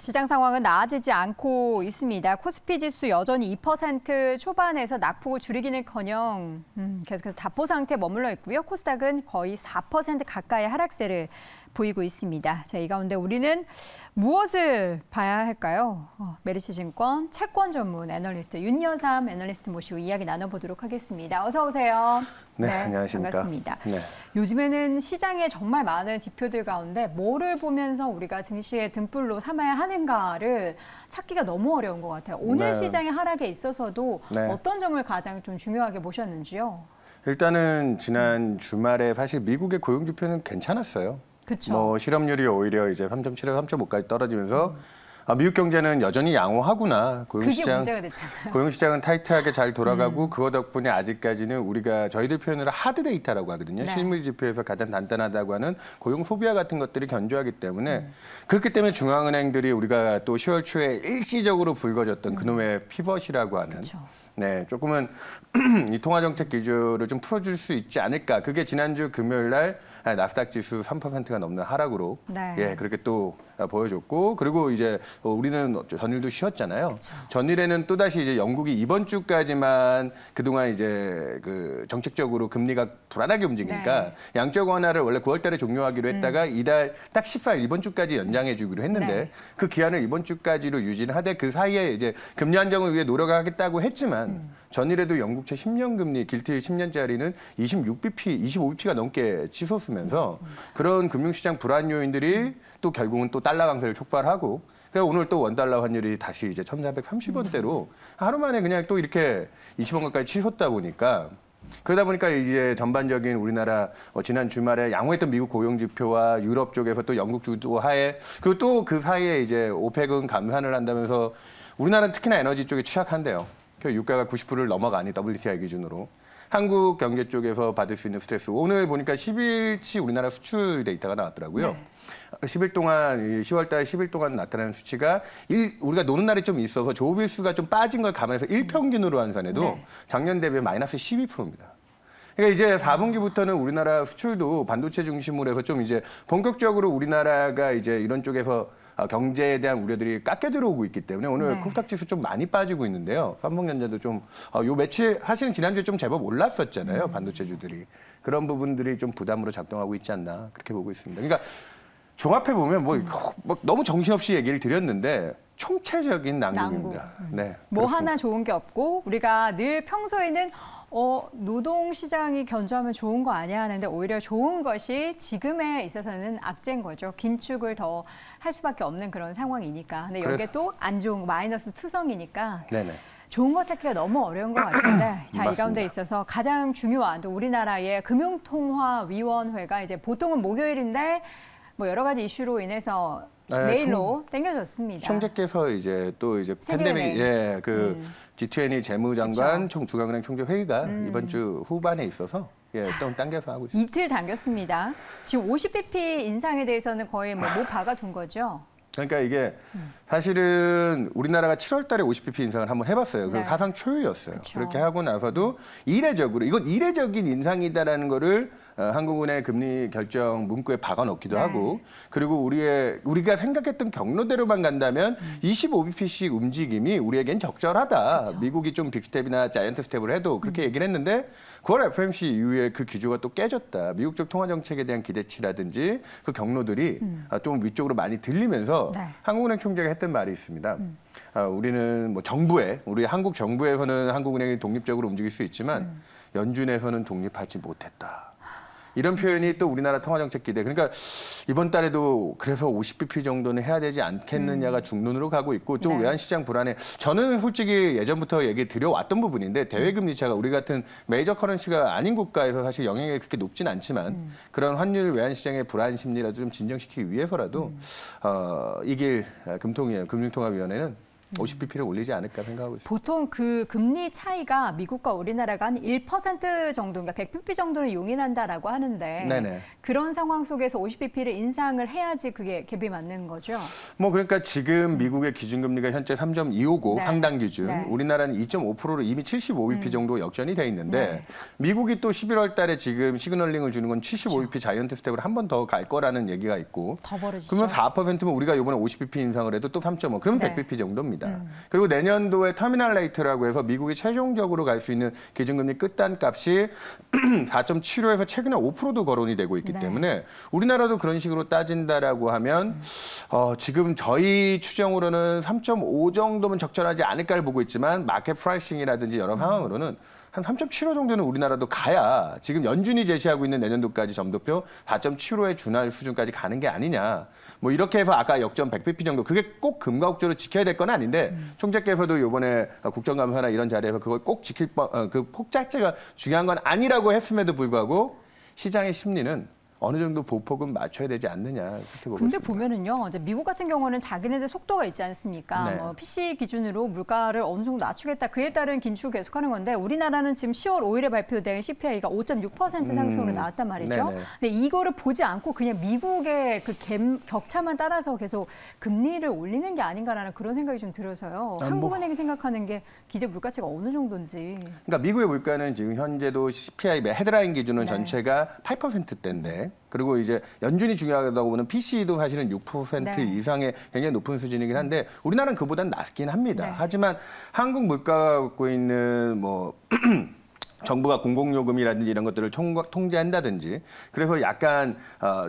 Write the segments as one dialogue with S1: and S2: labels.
S1: 시장 상황은 나아지지 않고 있습니다. 코스피 지수 여전히 2% 초반에서 낙폭을 줄이기는커녕 계속해서 답보 상태에 머물러 있고요. 코스닥은 거의 4% 가까이 하락세를 보이고 있습니다. 자, 이 가운데 우리는 무엇을 봐야 할까요? 메리츠증권 채권 전문 애널리스트 윤여삼 애널리스트 모시고 이야기 나눠보도록 하겠습니다. 어서 오세요.
S2: 네, 안녕하십니까.
S1: 반갑습니다.
S2: 네.
S1: 요즘에는 시장에 정말 많은 지표들 가운데 뭐를 보면서 우리가 증시의 등불로 삼아야 하는가를 찾기가 너무 어려운 것 같아요. 오늘
S2: 네.
S1: 시장의 하락에 있어서도
S2: 네.
S1: 어떤 점을 가장 좀 중요하게 보셨는지요?
S2: 일단은 지난 주말에 사실 미국의 고용 지표는 괜찮았어요.
S1: 그렇죠.
S2: 뭐 실업률이 오히려 이제 3.7에서 3.5까지 떨어지면서 미국 경제는 여전히 양호하구나.
S1: 그게 문제가 됐잖아요.
S2: 고용시장은 타이트하게 잘 돌아가고 그거 덕분에 아직까지는 우리가 저희들 표현으로 하드 데이터라고 하거든요.
S1: 네.
S2: 실물 지표에서 가장 단단하다고 하는 고용 소비와 같은 것들이 견조하기 때문에 그렇기 때문에 중앙은행들이 우리가 또 10월 초에 일시적으로 불거졌던 그놈의 피벗이라고 하는
S1: 그렇죠.
S2: 네, 조금은 이 통화정책 기조를 좀 풀어줄 수 있지 않을까. 그게 지난주 금요일 날 나스닥 지수 3%가 넘는 하락으로
S1: 네.
S2: 예, 그렇게 또 보여줬고, 그리고 이제 우리는 전일도 쉬었잖아요.
S1: 그렇죠.
S2: 전일에는 또다시 이제 영국이 이번 주까지만 그동안 이제 그 정책적으로 금리가 불안하게 움직이니까
S1: 네.
S2: 양적 완화를 원래 9월 달에 종료하기로 했다가 이달 딱 14일 이번 주까지 연장해 주기로 했는데
S1: 네.
S2: 그 기한을 이번 주까지로 유지를 하되 그 사이에 이제 금리 안정을 위해 노력하겠다고 했지만 전일에도 영국채 10년 금리 길티 10년짜리는 25bp가 넘게 치솟으면서 그런 금융시장 불안 요인들이 또 결국은 또 달러 강세를 촉발하고, 그래서 오늘 또 원달러 환율이 다시 이제 1,430원대로 하루 만에 그냥 또 이렇게 20원 가까이 치솟다 보니까, 그러다 보니까 이제 전반적인 우리나라 지난 주말에 양호했던 미국 고용 지표와 유럽 쪽에서 또 영국 주도 하에, 그리고 또 그 사이에 이제 오펙은 감산을 한다면서 우리나라는 특히나 에너지 쪽에 취약한데요. 그 유가가 90불을 넘어가니 WTI 기준으로. 한국 경제 쪽에서 받을 수 있는 스트레스. 오늘 보니까 10일치 우리나라 수출 데이터가 나왔더라고요.
S1: 네.
S2: 10일 동안, 10월 달 10일 동안 나타나는 수치가 우리가 노는 날이 좀 있어서 조업일수가 좀 빠진 걸 감안해서 일평균으로 환산해도
S1: 네.
S2: 작년 대비 마이너스 12%입니다. 그러니까 이제 4분기부터는 우리나라 수출도 반도체 중심으로 해서 좀 이제 본격적으로 우리나라가 이제 이런 쪽에서 경제에 대한 우려들이 깎여 들어오고 있기 때문에 오늘
S1: 네.
S2: 코스닥 지수 좀 많이 빠지고 있는데요. 삼성전자도 좀 요 며칠 사실은 지난주에 좀 제법 올랐었잖아요. 반도체주들이. 그런 부분들이 좀 부담으로 작동하고 있지 않나 그렇게 보고 있습니다. 그러니까 종합해 보면 뭐 너무 정신없이 얘기를 드렸는데 총체적인 난국입니다. 네,
S1: 뭐
S2: 그렇습니다.
S1: 하나 좋은 게 없고 우리가 늘 평소에는 노동 시장이 견조하면 좋은 거 아니야 하는데 오히려 좋은 것이 지금에 있어서는 악재인 거죠. 긴축을 더 할 수밖에 없는 그런 상황이니까. 근데 여기에 또 안 좋은 마이너스 투성이니까
S2: 네네.
S1: 좋은 거 찾기가 너무 어려운 것 같은데 자, 이
S2: 맞습니다.
S1: 가운데 있어서 가장 중요한 또 우리나라의 금융통화위원회가 이제 보통은 목요일인데 뭐 여러 가지 이슈로 인해서 내일로 당겨졌습니다.
S2: 총재께서 이제 또 이제
S1: 세계은행.
S2: 팬데믹 G20 재무장관 중앙은행 총재 회의가 이번 주 후반에 있어서 또 당겨서 하고 있습니다.
S1: 이틀 당겼습니다. 지금 50bp 인상에 대해서는 거의 못 박아둔 거죠.
S2: 그러니까 이게 사실은 우리나라가 7월 달에 50bp 인상을 한번 해봤어요. 그래서
S1: 네.
S2: 사상 초유였어요.
S1: 그쵸.
S2: 그렇게 하고 나서도 이례적으로, 이건 이례적인 인상이다라는 거를 한국은행 금리 결정 문구에 박아놓기도
S1: 네.
S2: 하고, 그리고 우리가 생각했던 경로대로만 간다면 25bp씩 움직임이 우리에겐 적절하다.
S1: 그쵸.
S2: 미국이 좀 빅스텝이나 자이언트 스텝을 해도 그렇게 얘기를 했는데 9월 FOMC 이후에 그 기조가 또 깨졌다. 미국 쪽 통화정책에 대한 기대치라든지 그 경로들이 좀 위쪽으로 많이 들리면서
S1: 네.
S2: 한국은행 총재가 했던 말이 있습니다. 우리는 뭐 우리 한국 정부에서는 한국은행이 독립적으로 움직일 수 있지만 연준에서는 독립하지 못했다. 이런 표현이 또 우리나라 통화정책 기대. 그러니까 이번 달에도 그래서 50bp 정도는 해야 되지 않겠느냐가 중론으로 가고 있고, 또
S1: 네.
S2: 외환시장 불안에 저는 솔직히 예전부터 얘기 드려왔던 부분인데 대외금리차가 우리 같은 메이저 커런시가 아닌 국가에서 사실 영향이 그렇게 높진 않지만 그런 환율 외환시장의 불안 심리라도 좀 진정시키기 위해서라도 이길 금융통화위원회는 50bp를 올리지 않을까 생각하고 있습니다.
S1: 보통 그 금리 차이가 미국과 우리나라가 한 1% 정도, 그러니까 100bp 정도는 용인한다라고 하는데
S2: 네네.
S1: 그런 상황 속에서 50bp를 인상을 해야지 그게 갭이 맞는 거죠?
S2: 뭐 그러니까 지금 미국의 기준금리가 현재 3.259
S1: 네.
S2: 상당 기준,
S1: 네.
S2: 우리나라는 2.5%로 이미 75bp 정도 역전이 돼 있는데
S1: 네.
S2: 미국이 또 11월 달에 지금 시그널링을 주는 건 75bp 자이언트 스텝으로 한 번 더 갈 거라는 얘기가 있고
S1: 더 벌어지죠.
S2: 그러면 4%면 우리가 이번에 50bp 인상을 해도 또 3.5, 그러면
S1: 네.
S2: 100bp 정도입니다. 그리고 내년도에 터미널 레이트라고 해서 미국이 최종적으로 갈 수 있는 기준금리 끝단값이 4.75에서 최근에 5%도 거론이 되고 있기
S1: 네.
S2: 때문에 우리나라도 그런 식으로 따진다라고 하면 지금 저희 추정으로는 3.5 정도면 적절하지 않을까를 보고 있지만 마켓 프라이싱이라든지 여러 상황으로는 한 3.75 정도는 우리나라도 가야 지금 연준이 제시하고 있는 내년도까지 점도표 4.75에 준할 수준까지 가는 게 아니냐. 뭐 이렇게 해서 아까 역전 100bp 정도, 그게 꼭 금과 국조를 지켜야 될 건 아닌데 총재께서도 이번에 국정감사나 이런 자리에서 그걸 꼭 지킬 그 폭 자체가 중요한 건 아니라고 했음에도 불구하고 시장의 심리는 어느 정도 보폭은 맞춰야 되지 않느냐 그렇게 보고
S1: 근데
S2: 있습니다.
S1: 보면은요, 이제 미국 같은 경우는 자기네들 속도가 있지 않습니까?
S2: 네.
S1: 뭐 PC 기준으로 물가를 어느 정도 낮추겠다. 그에 따른 긴축 계속하는 건데 우리나라는 지금 10월 5일에 발표된 CPI가 5.6% 상승으로 나왔단 말이죠.
S2: 네네.
S1: 근데 이거를 보지 않고 그냥 미국의 그 격차만 따라서 계속 금리를 올리는 게 아닌가라는 그런 생각이 좀 들어서요. 한국은행이 생각하는 게 기대 물가치가 어느 정도인지.
S2: 그러니까 미국의 물가는 지금 현재도 CPI 헤드라인 기준은
S1: 네.
S2: 전체가 8%대인데 그리고 이제 연준이 중요하다고 보는 PC도 사실은 6%
S1: 네.
S2: 이상의 굉장히 높은 수준이긴 한데 우리나라는 그보다는 낮긴 합니다.
S1: 네.
S2: 하지만 한국 물가가 갖고 있는 뭐 정부가 공공요금이라든지 이런 것들을 통제한다든지 그래서 약간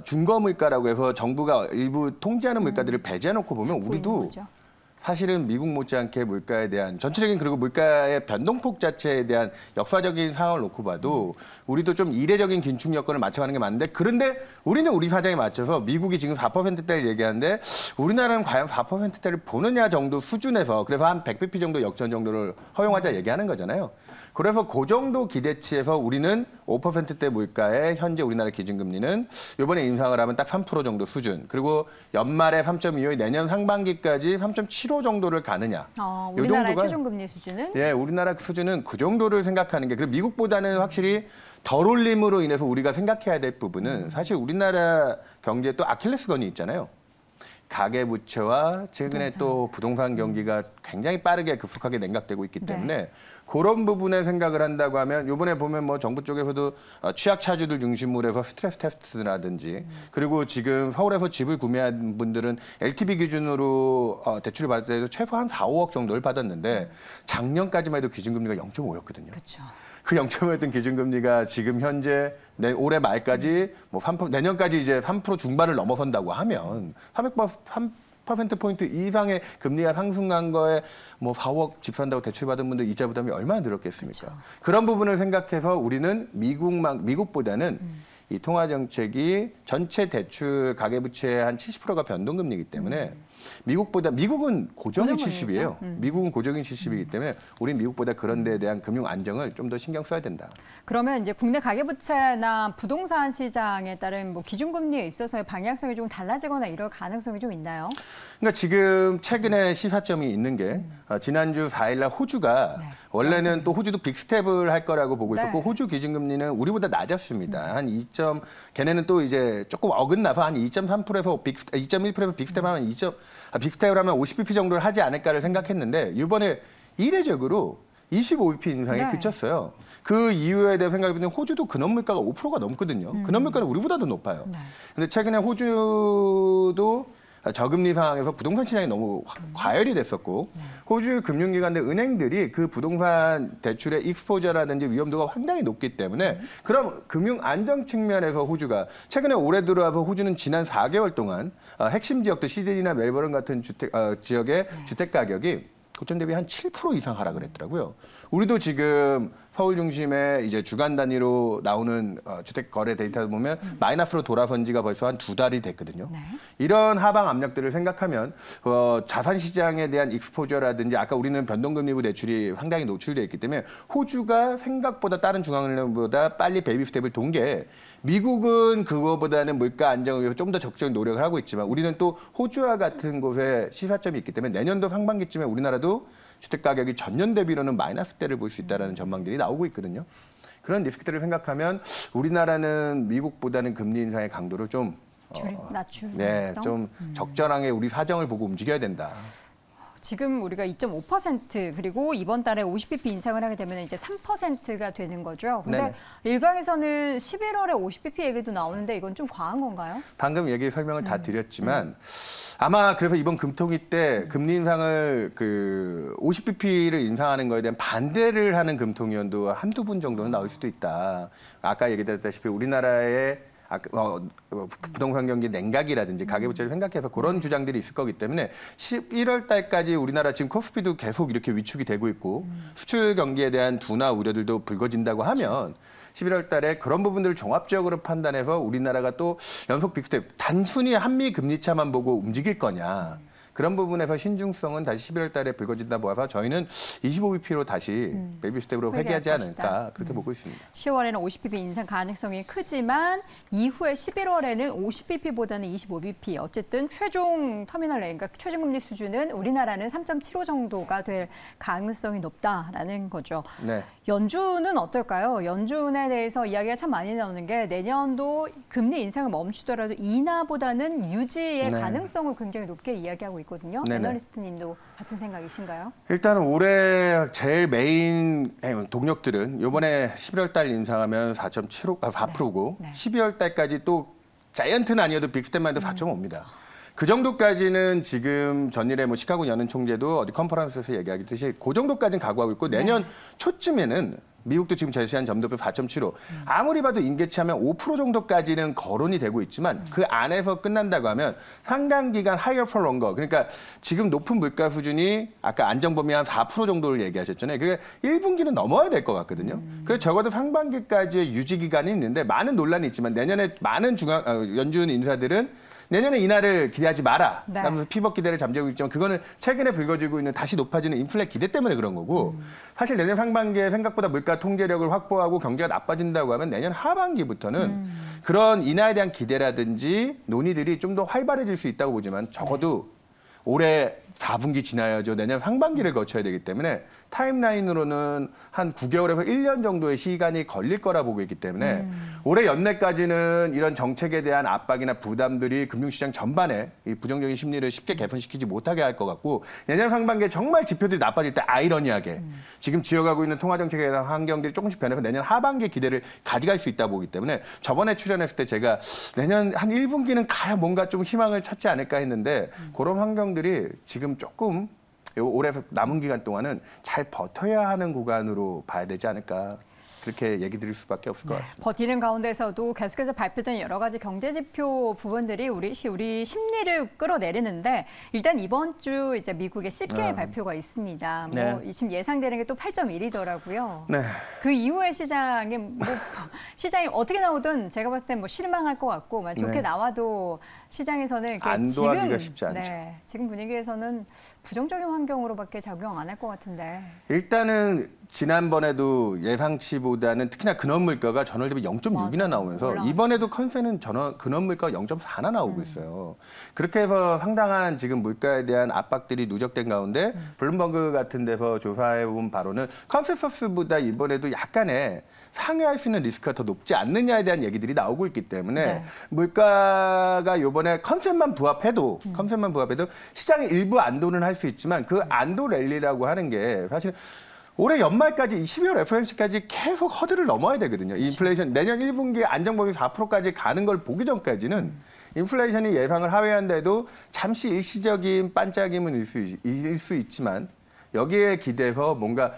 S2: 준거 물가라고 해서 정부가 일부 통제하는 물가들을 배제해놓고 보면 우리도
S1: 거죠.
S2: 사실은 미국 못지않게 물가에 대한 전체적인 그리고 물가의 변동폭 자체에 대한 역사적인 상황을 놓고 봐도 우리도 좀 이례적인 긴축 여건을 맞춰가는 게 맞는데 그런데 우리는 우리 사정에 맞춰서 미국이 지금 4%대를 얘기하는데 우리나라는 과연 4%대를 보느냐 정도 수준에서 그래서 한 100bp 정도 역전 정도를 허용하자 얘기하는 거잖아요. 그래서 그 정도 기대치에서 우리는 5%대 물가에 현재 우리나라 기준금리는 이번에 인상을 하면 딱 3% 정도 수준. 그리고 연말에 3.25, 내년 상반기까지 3.75 정도를 가느냐.
S1: 우리나라의 최종금리 수준은?
S2: 예, 우리나라 수준은 그 정도를 생각하는 게 그리고 미국보다는 확실히 덜 올림으로 인해서 우리가 생각해야 될 부분은 사실 우리나라 경제에 또 아킬레스건이 있잖아요. 가계부채와 최근에 또 부동산 경기가 굉장히 빠르게 급속하게 냉각되고 있기 때문에
S1: 네.
S2: 그런 부분에 생각을 한다고 하면 이번에 보면 뭐 정부 쪽에서도 취약차주들 중심으로 해서 스트레스 테스트라든지 그리고 지금 서울에서 집을 구매한 분들은 LTV 기준으로 대출을 받을 때도 최소 한 4, 5억 정도를 받았는데 작년까지만 해도 기준금리가 0.5였거든요.
S1: 그렇죠.
S2: 그 0.5였던 기준금리가 지금 현재 올해 말까지 뭐 3%, 내년까지 이제 3% 중반을 넘어선다고 하면 3%포인트 이상의 금리가 상승한 거에 뭐 4억 집 산다고 대출받은 분들 이자 부담이 얼마나 늘었겠습니까?
S1: 그렇죠.
S2: 그런 부분을 생각해서 우리는 미국보다는 이 통화정책이 전체 대출 가계부채의 한 70%가 변동금리이기 때문에 미국은 고정이 70이에요. 미국은 고정이 70이기 때문에 우린 미국보다 그런 데에 대한 금융 안정을 좀 더 신경 써야 된다.
S1: 그러면 이제 국내 가계부채나 부동산 시장에 따른 뭐 기준금리에 있어서의 방향성이 좀 달라지거나 이럴 가능성이 좀 있나요?
S2: 그러니까 지금 최근에 시사점이 있는 게 지난주 4일날 호주가
S1: 네.
S2: 원래는 또 호주도 빅스텝을 할 거라고 보고 있었고
S1: 네.
S2: 호주 기준금리는 우리보다 낮았습니다. 한 2점 걔네는 또 이제 조금 어긋나서 한 2.3%에서 2.1%에서 빅스텝하면 빅스텝을 하면 50bp 정도를 하지 않을까를 생각했는데 이번에 이례적으로 25bp 인상에
S1: 네.
S2: 그쳤어요. 그 이유에 대해 생각해보면 호주도 근원물가가 5%가 넘거든요. 근원물가는 우리보다도 높아요.
S1: 네.
S2: 근데 최근에 호주도 저금리 상황에서 부동산 시장이 너무 과열이 됐었고 호주 금융기관들 은행들이 그 부동산 대출의 익스포저라든지 위험도가 상당히 높기 때문에 그럼 금융 안정 측면에서 호주가 최근에 올해 들어와서 호주는 지난 4개월 동안 핵심 지역들 시드니나 멜버른 같은 지역의 주택 가격이 고점 대비 한 7% 이상 하락을 했더라고요. 우리도 지금 서울 중심의 이제 주간 단위로 나오는 주택 거래 데이터 보면 마이너스로 돌아선 지가 벌써 한 2달이 됐거든요.
S1: 네.
S2: 이런 하방 압력들을 생각하면 자산 시장에 대한 익스포저라든지 아까 우리는 변동금리부 대출이 상당히 노출되어 있기 때문에 호주가 생각보다 다른 중앙은행보다 빨리 베이비 스텝을 돈 게 미국은 그거보다는 물가 안정을 위해서 좀 더 적극적인 노력을 하고 있지만 우리는 또 호주와 같은 곳에 시사점이 있기 때문에 내년도 상반기쯤에 우리나라도 주택 가격이 전년 대비로는 마이너스대를 볼 수 있다는 전망들이 나오고 있거든요. 그런 리스크들을 생각하면 우리나라는 미국보다는 금리 인상의 강도를 좀
S1: 낮출
S2: 네, 좀 적절하게 우리 사정을 보고 움직여야 된다.
S1: 지금 우리가 2.5% 그리고 이번 달에 50bp 인상을 하게 되면 이제 3%가 되는 거죠. 근데
S2: 네네.
S1: 일각에서는 11월에 50bp 얘기도 나오는데 이건 좀 과한 건가요?
S2: 방금 얘기 설명을 다 드렸지만 아마 그래서 이번 금통위 때 금리 인상을 50bp를 인상하는 거에 대한 반대를 하는 금통위원도 한두 분 정도는 나올 수도 있다. 아까 얘기드렸다시피 우리나라의 부동산 경기 냉각이라든지 가계부채를 생각해서 그런 주장들이 있을 거기 때문에 11월 달까지 우리나라 지금 코스피도 계속 이렇게 위축이 되고 있고 수출 경기에 대한 둔화 우려들도 불거진다고 하면 11월 달에 그런 부분들을 종합적으로 판단해서 우리나라가 또 연속 빅스텝 단순히 한미 금리차만 보고 움직일 거냐. 그런 부분에서 신중성은 다시 11월 달에 불거진다 보아서 저희는 25bp로 다시 베이비 스텝으로 회귀하지 않을까 그렇게 보고 있습니다.
S1: 10월에는 50bp 인상 가능성이 크지만 이후에 11월에는 50bp보다는 25bp. 어쨌든 최종 터미널 레인, 그러니까 최종금리 수준은 우리나라는 3.75 정도가 될 가능성이 높다라는 거죠.
S2: 네.
S1: 연준은 어떨까요? 연준에 대해서 이야기가 참 많이 나오는 게 내년도 금리 인상을 멈추더라도 인하보다는 유지의
S2: 네.
S1: 가능성을 굉장히 높게 이야기하고 있거든요.
S2: 네네.
S1: 애널리스트님도 같은 생각이신가요?
S2: 일단 올해 제일 메인 동력들은 이번에 11월 달 인상하면 4%고
S1: 네.
S2: 12월 달까지 또 자이언트는 아니어도 빅스텝만 해도 4.5입니다. 그 정도까지는 지금 전일에 뭐 시카고 연은 총재도 어디 컨퍼런스에서 얘기하듯이 그 정도까지는 각오하고 있고 내년 초쯤에는 미국도 지금 제시한 점도표 4.75. 아무리 봐도 임계치하면 5% 정도까지는 거론이 되고 있지만 그 안에서 끝난다고 하면 상당 기간 higher for longer. 그러니까 지금 높은 물가 수준이 아까 안정범위 한 4% 정도를 얘기하셨잖아요. 그게 1분기는 넘어야 될 것 같거든요. 그래서 적어도 상반기까지의 유지 기간이 있는데 많은 논란이 있지만 내년에 많은 연준 인사들은 내년에 인하를 기대하지 마라.
S1: 네.
S2: 하면서 피벗 기대를 잠재우고 있지만 그거는 최근에 불거지고 있는 다시 높아지는 인플레 기대 때문에 그런 거고 사실 내년 상반기에 생각보다 물가 통제력을 확보하고 경제가 나빠진다고 하면 내년 하반기부터는 그런 인하에 대한 기대라든지 논의들이 좀 더 활발해질 수 있다고 보지만 적어도 올해 4분기 지나야죠. 내년 상반기를 거쳐야 되기 때문에 타임라인으로는 한 9개월에서 1년 정도의 시간이 걸릴 거라 보고 있기 때문에 올해 연내까지는 이런 정책에 대한 압박이나 부담들이 금융시장 전반에 이 부정적인 심리를 쉽게 개선시키지 못하게 할 것 같고 내년 상반기에 정말 지표들이 나빠질 때 아이러니하게 지금 지어가고 있는 통화정책에 대한 환경들이 조금씩 변해서 내년 하반기에 기대를 가져갈 수 있다 보기 때문에 저번에 출연했을 때 제가 내년 한 1분기는 가야 뭔가 좀 희망을 찾지 않을까 했는데 그런 환경들이 지금 조금 올해 남은 기간 동안은 잘 버텨야 하는 구간으로 봐야 되지 않을까. 그렇게 얘기 드릴 수밖에 없을 것 같습니다.
S1: 버티는 가운데서도 계속해서 발표된 여러 가지 경제 지표 부분들이 우리 심리를 끌어내리는데 일단 이번 주 이제 미국의 CPI 발표가 있습니다.
S2: 네.
S1: 뭐 지금 예상되는 게 또 8.1이더라고요.
S2: 네.
S1: 그 이후에 시장이 시장이 어떻게 나오든 제가 봤을 땐 뭐 실망할 것 같고 좋게
S2: 네.
S1: 나와도 시장에서는
S2: 안도하기가 쉽지 않죠.
S1: 네, 지금 분위기에서는 부정적인 환경으로밖에 작용 안 할 것 같은데.
S2: 일단은 지난번에도 예상치보다는 특히나 근원 물가가 전월 대비 0.6이나 나오면서
S1: 올라왔어요.
S2: 이번에도 컨센은 근원 물가가 0.4나 나오고 있어요. 그렇게 해서 상당한 지금 물가에 대한 압박들이 누적된 가운데 블룸버그 같은 데서 조사해본 바로는 컨센서스보다 이번에도 약간의 상회할 수 있는 리스크가 더 높지 않느냐에 대한 얘기들이 나오고 있기 때문에
S1: 네.
S2: 물가가 이번에 컨셉만 부합해도 시장이 일부 안도는 할 수 있지만 그 안도 랠리라고 하는 게 사실 올해 연말까지 12월 FOMC까지 계속 허들을 넘어야 되거든요. 이 인플레이션 내년 1분기에 안정범위 4%까지 가는 걸 보기 전까지는 인플레이션이 예상을 하회한데도 잠시 일시적인 반짝임은 일 수 있지만 여기에 기대서 뭔가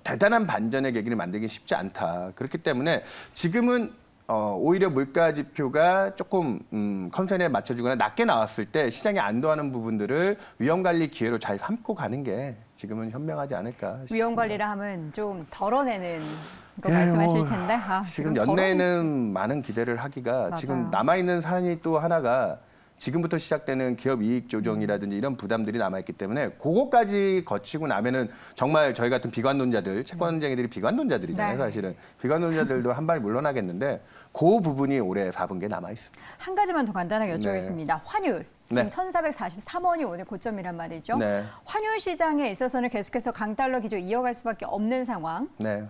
S2: 대단한 반전의 계기를 만들기 쉽지 않다. 그렇기 때문에 지금은 오히려 물가 지표가 조금 컨센에 맞춰주거나 낮게 나왔을 때 시장이 안도하는 부분들을 위험 관리 기회로 잘 삼고 가는 게 지금은 현명하지 않을까 싶습니다.
S1: 위험 관리라 하면 좀 덜어내는 거 말씀하실 텐데.
S2: 지금 연내에는 많은 기대를 하기가
S1: 맞아요.
S2: 지금 남아있는 사안이 또 하나가 지금부터 시작되는 기업 이익 조정이라든지 이런 부담들이 남아있기 때문에 그거까지 거치고 나면은 정말 저희 같은 비관론자들, 채권쟁이들이 비관론자들이잖아요.
S1: 네.
S2: 사실은. 비관론자들도 한 발 물러나겠는데 그 부분이 올해 4분기에 남아있습니다.
S1: 한 가지만 더 간단하게 여쭤보겠습니다. 환율. 지금
S2: 네.
S1: 1,443원이 오늘 고점이란 말이죠.
S2: 네.
S1: 환율 시장에 있어서는 계속해서 강달러 기조 이어갈 수밖에 없는 상황.
S2: 네.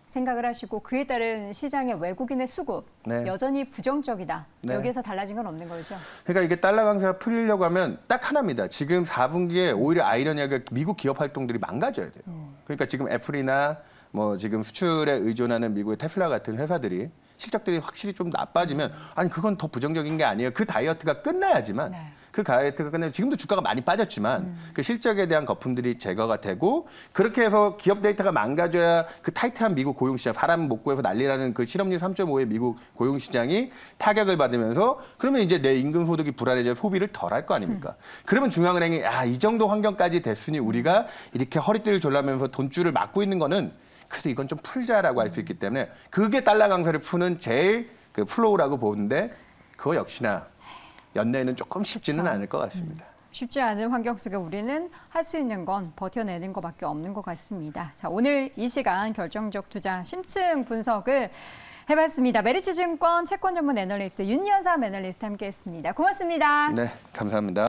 S1: 생각을 하시고 그에 따른 시장의 외국인의 수급
S2: 네.
S1: 여전히 부정적이다.
S2: 네.
S1: 여기에서 달라진 건 없는 거죠.
S2: 그러니까 이게 달러 강세가 풀리려고 하면 딱 하나입니다. 지금 4분기에 오히려 아이러니하게 미국 기업 활동들이 망가져야 돼요. 그러니까 지금 애플이나 뭐 지금 수출에 의존하는 미국의 테슬라 같은 회사들이 실적들이 확실히 좀 나빠지면 아니 그건 더 부정적인 게 아니에요. 그 다이어트가 끝나야지만
S1: 네.
S2: 그 다이어트가 끝나면 지금도 주가가 많이 빠졌지만 그 실적에 대한 거품들이 제거가 되고 그렇게 해서 기업 데이터가 망가져야 그 타이트한 미국 고용시장 사람 못 구해서 난리라는 그 실업률 3.5의 미국 고용시장이 타격을 받으면서 그러면 이제 내 임금 소득이 불안해져 소비를 덜 할 거 아닙니까? 그러면 중앙은행이 이 정도 환경까지 됐으니 우리가 이렇게 허리띠를 졸라면서 돈줄을 막고 있는 거는 그래도 이건 좀 풀자라고 할 수 있기 때문에 그게 달러 강세를 푸는 제일 그 플로우라고 보는데 그거 역시나 연내에는 조금 쉽지는 않을 것 같습니다.
S1: 쉽지 않은 환경 속에 우리는 할 수 있는 건 버텨내는 것밖에 없는 것 같습니다. 자, 오늘 이 시간 결정적 투자 심층 분석을 해봤습니다. 메리츠증권 채권 전문 애널리스트 윤여삼 애널리스트 함께했습니다. 고맙습니다.
S2: 네, 감사합니다.